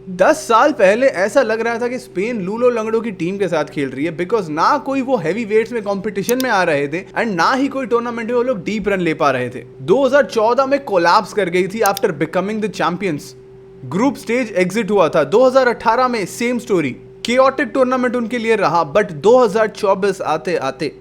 10 साल पहले ऐसा लग रहा था कि स्पेन लूलो लंगड़ों की टीम के साथ खेल रही है, बिकॉज ना कोई वो हैवी वेट्स में कंपटीशन में आ रहे थे एंड ना ही कोई टूर्नामेंट में वो लोग डीप रन ले पा रहे थे। 2014 में कोलैप्स कर गई थी after becoming the champions. Group stage exit हुआ था। 2018 में सेम स्टोरी, केओटिक टूर्नामेंट उनके लिए रहा, बट 2024 आते आते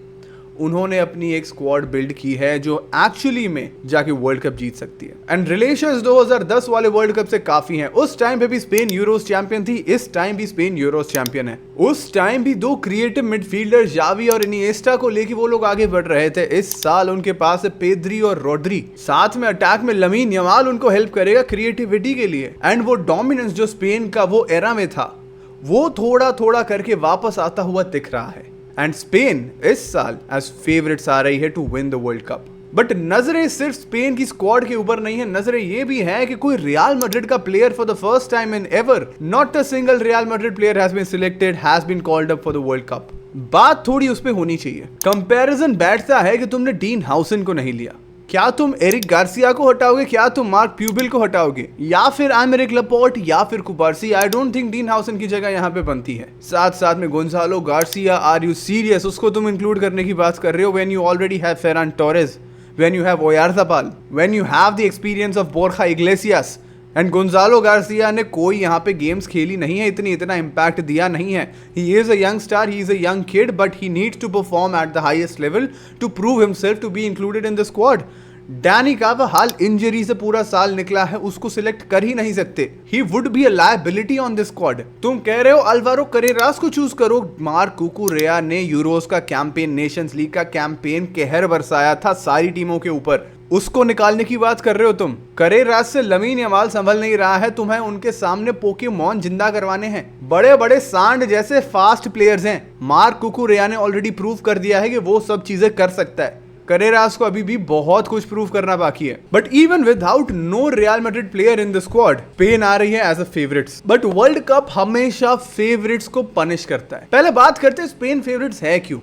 उन्होंने अपनी एक स्क्वाड बिल्ड की है जो एक्चुअली में जाके वर्ल्ड कप जीत सकती है। एंड रिलेशंस 2010 वाले वर्ल्ड कप से काफी हैं। उस टाइम पे भी स्पेन यूरोस चैंपियन थी, इस टाइम भी स्पेन यूरोस चैंपियन है। उस टाइम भी दो क्रिएटिव मिडफील्डर जावी और इनिएस्टा को लेके वो लोग आगे बढ़ रहे थे। इस साल उनके पास है पेद्री और रोड्री, साथ में अटैक में लमीन यमाल उनको हेल्प करेगा क्रिएटिविटी के लिए। एंड वो डोमिनेंस जो स्पेन का वो एरा में था, वो थोड़ा थोड़ा करके वापस आता हुआ दिख रहा है। एंड स्पेन इस साल एज फेवरेट्स आ रही है to win the world cup. But नजरें सिर्फ स्पेन की स्क्वाड के ऊपर नहीं है, नजरें ये भी है कि कोई रियल मैड्रिड का player for the first time in ever, not a single Real Madrid player has been selected, has been called up for the world cup. बात थोड़ी उस पे होनी चाहिए। कंपैरिजन बैठता है कि तुमने डीन हाउसन को नहीं लिया, क्या तुम एरिक गार्सिया को हटाओगे, क्या तुम मार्क प्यूबिल को हटाओगे, या फिर एमेरिक लपोर्ट, या फिर Cubarsi. I don't think Dean Huijsen की जगह यहाँ पे बनती है। साथ साथ में Gonzalo Garcia, are you serious? उसको तुम इंक्लूड करने की बात कर रहे हो when you already have Ferran Torres, when you have Oyarzabal, when you have the experience of Borja Iglesias. And Gonzalo Garcia ने कोई यहाँ पे गेम्स खेली नहीं है, इतना इम्पैक्ट दिया नहीं है। He is a young star, he is a young kid, but he needs to perform at the highest level to prove himself to be included in the squad. Dani Carvajal injury से पूरा साल निकला है, उसको select कर ही नहीं सकते। He would be a liability on this squad. तुम कह रहे हो अल्वारो करेरास को चूज करो। मार्क कुकुरेया ने यूरोस का कैंपेन, नेशंस लीग का कैंपेन कहर बरसाया था सारी टीमों के ऊपर, उसको निकालने की बात कर रहे हो तुम। करेरास से लमीन यमाल संभल नहीं रहा है, तुम्हें उनके सामने पोकेमॉन जिंदा करवाने हैं। बड़े बड़े सांड जैसे फास्ट प्लेयर्स हैं। मार्क कुकुरेया ने ऑलरेडी प्रूव कर दिया है कि वो सब चीजें कर सकता है। करेरास को अभी भी बहुत कुछ प्रूव करना बाकी है। But even without no Real Madrid player in the squad, Spain आ रही है as a favourites. But World Cup हमेशा फेवरेट्स को पनिश करता है। पहले बात करते हैं स्पेन फेवरेट्स है क्यों।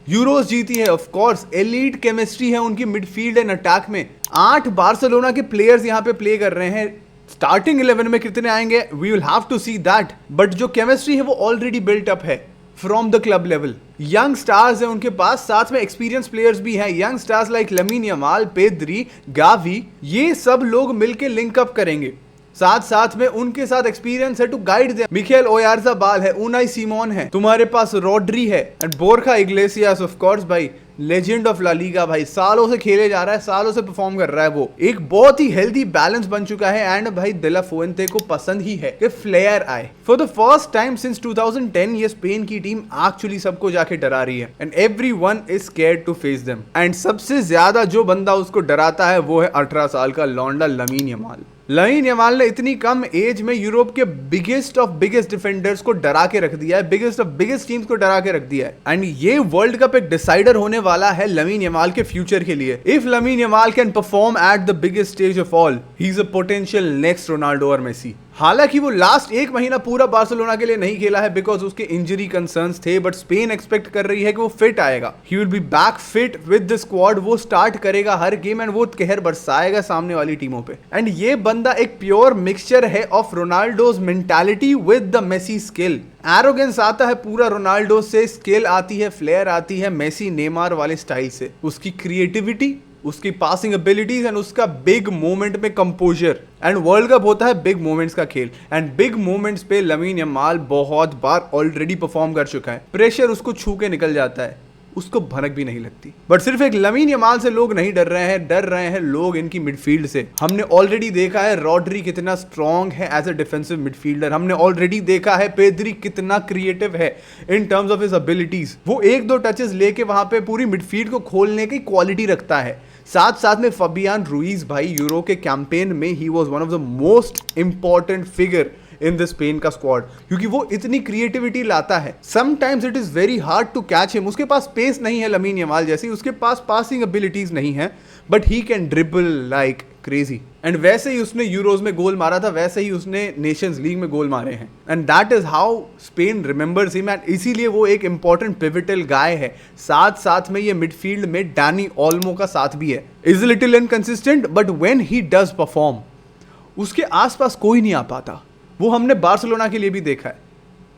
यूरोस जीती है, ऑफ कोर्स एलीट केमिस्ट्री है उनकी मिडफील्ड एंड अटैक में। 8 बार्सिलोना के प्लेयर्स यहाँ पे प्ले कर रहे हैं। स्टार्टिंग 11 में कितने आएंगे we will have to see that, but जो केमिस्ट्री है वो ऑलरेडी बिल्ट अप है from the club level. Young stars है उनके पास, साथ में एक्सपीरियंस प्लेयर्स भी हैं। Young stars like Lamine Yamal, Pedri, Gavi, ये सब लोग मिलके लिंक अप करेंगे। साथ साथ में उनके साथ एक्सपीरियंस है टू गाइड देम। मिकेल ओयारज़ाबाल है, उनाई सिमोन है, तुम्हारे पास रोड्री है एंड बोरखा इग्लेसियास ऑफ कोर्स भाई, लेजेंड ऑफ ला लीगा भाई, सालों से खेले जा रहा है, सालों से परफॉर्म कर रहा है। वो एक बहुत ही हेल्दी बैलेंस बन चुका है। एंड भाई दे ला फुएंते को पसंद ही है कि फ्लेयर आए। For the first time since 2010 ये स्पेन की टीम एक्चुअली सबको जाके डरा रही है and everyone is scared to face them. And सबसे ज्यादा जो बंदा उसको डराता है वो है 18 साल का लौंडा लमीन यमाल। लमीन यमाल ने इतनी कम एज में यूरोप के बिगेस्ट ऑफ बिगेस्ट डिफेंडर्स को डरा के रख दिया है, बिगेस्ट ऑफ बिगेस्ट टीम्स को डरा के रख दिया है। एंड ये वर्ल्ड कप एक डिसाइडर होने वाला है लमीन यमाल के फ्यूचर के लिए। If lamin Yamal can perform at the biggest stage of all, he is a potential next Ronaldo और मेसी। हालांकि वो लास्ट 1 महीना पूरा बार्सिलोना के लिए नहीं खेला है बिकॉज उसके इंजरी कंसर्न्स थे, बट स्पेन एक्सपेक्ट कर रही है कि वो फिट आएगा। He will be back fit with the squad, वो स्टार्ट करेगा हर गेम एंड वो कहर बरसाएगा सामने वाली टीमों पे। एंड ये बंदा एक प्योर मिक्सचर है of Ronaldo's mentality with the Messi skill. Arrogance आता है पूरा रोनाल्डो से, स्किल आती है, फ्लेयर आती है मेसी नेमार वाले स्टाइल से। उसकी क्रिएटिविटी, उसकी पासिंग एबिलिटीज एंड उसका बिग मोमेंट में कंपोजर। एंड वर्ल्ड कप होता है बिग मोमेंट्स का खेल एंड बिग मोमेंट्स पे लमीन यमाल बहुत बार ऑलरेडी परफॉर्म कर चुका है। प्रेशर उसको छू के निकल जाता है, उसको भनक भी नहीं लगती। बट सिर्फ एक लमीन यमाल से लोग नहीं डर रहे हैं, डर रहे हैं लोग इनकी मिडफील्ड से। हमने ऑलरेडी देखा है रोड्री कितना स्ट्रॉन्ग है एज अ डिफेंसिव मिडफील्डर। हमने ऑलरेडी देखा है पेद्री कितना क्रिएटिव है in terms of his abilities. वो 1-2 टचेस लेके वहां पे पूरी मिडफील्ड को खोलने की क्वालिटी रखता है। साथ साथ में फबियान रुइज भाई, यूरो के कैंपेन में he was one of the most important figure in the Spain का स्क्वाड, क्योंकि वो इतनी क्रिएटिविटी लाता है। Sometimes it is very hard to catch him. उसके पास स्पेस नहीं है लमीन यमाल जैसी, उसके पास पासिंग एबिलिटीज नहीं है, but he can dribble like crazy. And वैसे ही उसने यूरोज में गोल मारा था, वैसे ही उसने नेशंस लीग में गोल मारे हैं। And that is how Spain remembers him and इसीलिए वो एक इंपॉर्टेंट पिविटल गाय है। साथ साथ में ये मिडफील्ड में डैनी ओल्मो का साथ भी है। Is little inconsistent but when he does perform उसके आसपास कोई नहीं आ पाता। वो हमने बार्सिलोना के लिए भी देखा है।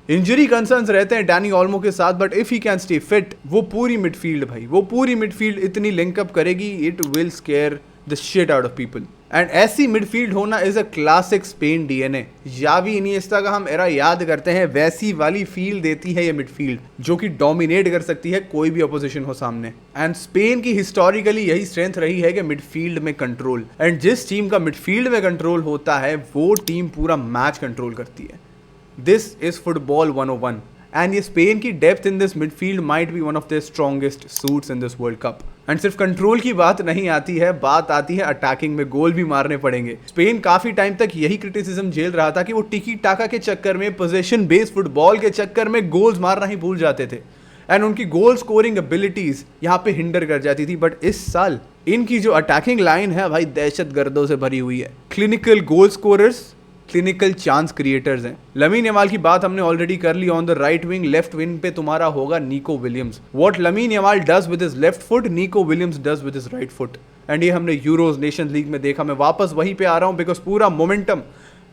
इंजरी कंसर्न्स रहते हैं डैनी ओल्मो के साथ, but if he can stay fit, वो पूरी मिडफील्ड भाई, वो पूरी मिडफील्ड इतनी लिंकअप करेगी, it will square the shit out of people. And ऐसी मिडफील्ड होना is a classic Spain DNA. यावी इनिएस्टा का हम एरा याद करते हैं, वैसी वाली फील देती है ये मिडफील्ड, जो कि डोमिनेट कर सकती है कोई भी अपोजिशन हो सामने। एंड स्पेन की हिस्टोरिकली यही स्ट्रेंथ रही है कि मिडफील्ड में कंट्रोल, एंड जिस टीम का मिडफील्ड में कंट्रोल होता है वो टीम पूरा मैच कंट्रोल करती है। दिस इज फुटबॉल 101 एंड ये स्पेन की depth in this midfield might be one of the strongest suits in this world cup. And सिर्फ कंट्रोल की बात नहीं आती है, बात आती है अटैकिंग में, गोल भी मारने पड़ेंगे। स्पेन काफी टाइम तक यही क्रिटिसिज्म झेल रहा था कि वो टिकी टाका के चक्कर में, पोजीशन बेस्ड फुटबॉल के चक्कर में गोल्स मारना ही भूल जाते थे एंड उनकी गोल स्कोरिंग एबिलिटीज यहाँ पे हिंडर कर जाती थी। बट इस साल इनकी जो अटैकिंग लाइन है भाई, दहशत गर्दों से भरी हुई है। Clinical goal scorers, clinical chance creators हैं। लमीन यमाल की बात हमने ऑलरेडी कर ली on the right wing. Left wing पे तुम्हारा होगा Nico Williams. What Lamine Yamal does with his left foot, Nico Williams does with his right foot. And ये हमने यूरोज, नेशंस लीग में देखा। मैं वापस वहीं पे आ रहा हूँ बिकॉज पूरा मोमेंटम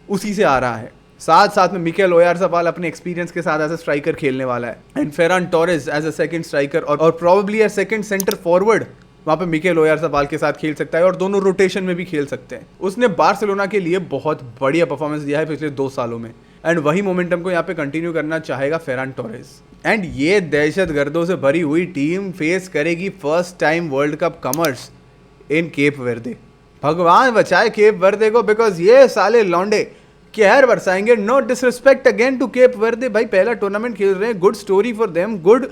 उसी से आ रहा है। साथ साथ में मिकेल ओयारज़ाबाल अपने एक्सपीरियंस के साथ एज अ स्ट्राइकर खेलने वाला है, and Ferran Torres as a second striker और probably a second centre forward वहाँ पे मिकेल ओयारज़ाबाल के साथ खेल सकता है और दोनों रोटेशन में भी खेल सकते हैं। उसने बार्सिलोना के लिए बहुत बढ़िया परफॉर्मेंस दिया है पिछले 2 सालों में, एंड वही मोमेंटम को यहाँ पे कंटिन्यू करना चाहेगा फेरान टोरेस। एंड ये दहशत गर्दों से भरी हुई टीम फेस करेगी first time World Cup comers in Cape Verde. भगवान बचाए केप वर्दे को, बिकॉज ये साले लौंडे कहर बरसाएंगे। No disrespect again to Cape Verde, भाई पहला टूर्नामेंट खेल रहे हैं, good story for them, good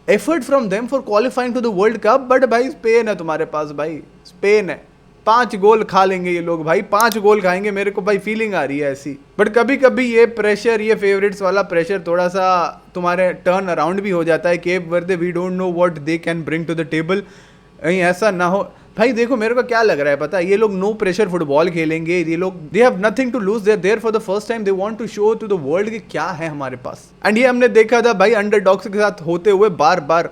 effort from them for qualifying to the world cup. But भाई स्पेन है तुम्हारे पास, भाई स्पेन है, 5 गोल खा लेंगे ये लोग भाई, 5 गोल खाएंगे, मेरे को भाई फीलिंग आ रही है ऐसी। बट कभी कभी ये प्रेशर, ये फेवरेट्स वाला प्रेशर थोड़ा सा तुम्हारे टर्न अराउंड भी हो जाता है। Cape Verde, we don't know what they can bring to the table, कहीं ऐसा ना हो। भाई देखो मेरे को क्या लग रहा है पता है, ये लोग नो प्रेशर फुटबॉल खेलेंगे, ये लोग they have nothing to lose, they are there for the first time, they want to show to the world कि क्या है हमारे पास। एंड ये हमने देखा था भाई अंडरडॉग्स के साथ होते हुए बार बार।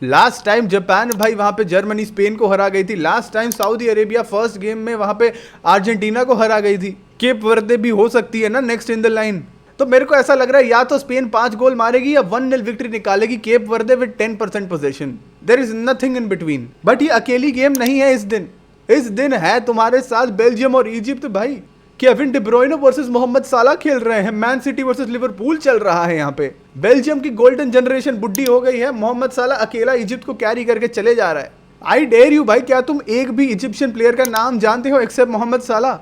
लास्ट टाइम जापान भाई वहां पे जर्मनी स्पेन को हरा गई थी, last time Saudi Arabia first game में वहां पे अर्जेंटीना को हरा गई थी। केप वर्दे भी हो सकती है ना नेक्स्ट इन द लाइन। तो मेरे को ऐसा लग रहा है या तो स्पेन 5 गोल मारेगी या 1-0 विक्ट्री निकालेगी Cape Verde with 10% position. There is nothing in between. But ये अकेली गेम नहीं है इस दिन है तुम्हारे साथ बेल्जियम और इजिप्ट भाई। Kevin De Bruyne versus Mohamed Salah खेल रहे हैं, मैन सिटी वर्सेस लिवरपूल चल रहा है यहाँ पे। बेल्जियम की गोल्डन जनरेशन बुड्ढी हो गई है, मोहम्मद साला अकेला इजिप्ट को कैरी करके चले जा रहा है। आई डेयर यू भाई, क्या तुम एक भी इजिप्शियन प्लेयर का नाम जानते हो एक्सेप्ट मोहम्मद साला?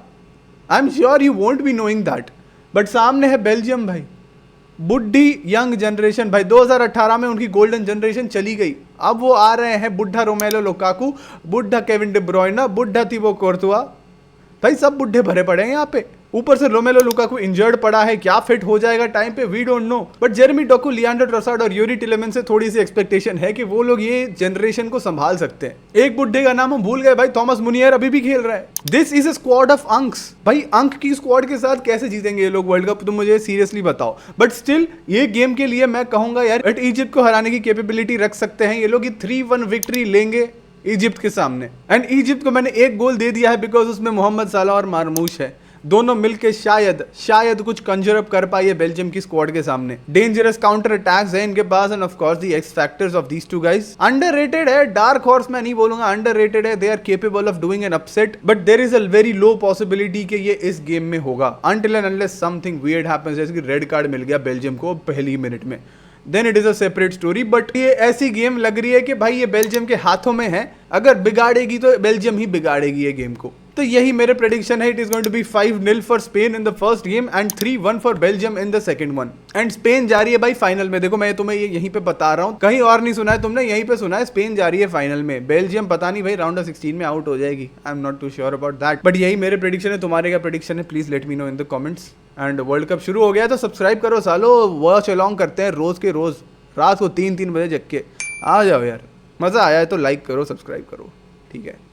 I am sure you won't be knowing that. But सामने है बेल्जियम भाई, बुड्ढी यंग जनरेशन भाई। 2018 में उनकी गोल्डन जनरेशन चली गई, अब वो आ रहे हैं बुढ़ा रोमेलो लुकाकू, बुढ़ा केविन डी ब्रुयने, बुढ़ा थिबो कोर्तुआ, भाई सब बुढ़े भरे पड़े हैं यहाँ पे। ऊपर से रोमेलो लुकाकू इंजर्ड पड़ा है, क्या फिट हो जाएगा टाइम पे we don't know. But Jeremy Doku, Leandro Trossard और यूरी टिलेमेंस से थोड़ी सी एक्सपेक्टेशन है कि वो लोग ये जनरेशन को संभाल सकते हैं। एक बुढ़े का नाम हम भूल गए भाई, थॉमस मुनियर अभी भी खेल रहा है। This is a squad of uncs भाई, अंक की स्क्वाड के साथ कैसे जीतेंगे ये लोग वर्ल्ड कप, तुम मुझे सीरियसली बताओ। बट स्टिल ये गेम के लिए मैं कहूंगा यार इजिप्ट को हराने की कैपेबिलिटी रख सकते हैं ये लोग। 3-1 विक्ट्री लेंगे इजिप्ट के सामने। एंड इजिप्ट को मैंने एक गोल दे दिया है बिकॉज उसमें मोहम्मद साला और मारमूश है, दोनों मिलके शायद कुछ कंजर अप कर पाए बेल्जियम की स्क्वाड के सामने। डेंजरस काउंटर अटैक्स है इनके पास, end of course the X factors of these two guys. Underrated है, डार्क हॉर्स मैं नहीं बोलूंगा, अंडररेटेड है। They are capable of doing an upset, but there is a very low possibility कि ये इस गेम में होगा until end unless something weird happens, जैसे कि रेड कार्ड मिल गया बेल्जियम को पहली मिनट में, then it is a separate story. But ये ऐसी गेम लग रही है कि भाई ये बेल्जियम के हाथों में है, अगर बिगाड़ेगी तो बेल्जियम ही बिगाड़ेगी ये गेम को। तो यही मेरे प्रेडिक्शन है, it is going to be 5-0 for Spain in the first game and 3-1 for Belgium in the second one. And Spain जा रही है भाई फाइनल में। देखो मैं तुम्हें ये यहीं पे बता रहा हूँ, कहीं और नहीं सुना है तुमने, यहीं पे सुना है, स्पेन जा रही है फाइनल में। बेल्जियम पता नहीं भाई राउंड ऑफ 16 में आउट हो जाएगी, I am not too sure about that. But यही मेरे प्रेडिक्शन है, तुम्हारे क्या प्रेडिक्शन है please let me know in the comments. And world cup शुरू हो गया तो सब्सक्राइब करो सालो, वॉच अलॉन्ग करते हैं रोज के रोज, रात को 3-3 बजे जग के आ जाओ यार। मजा आया है तो लाइक करो, सब्सक्राइब करो, ठीक है।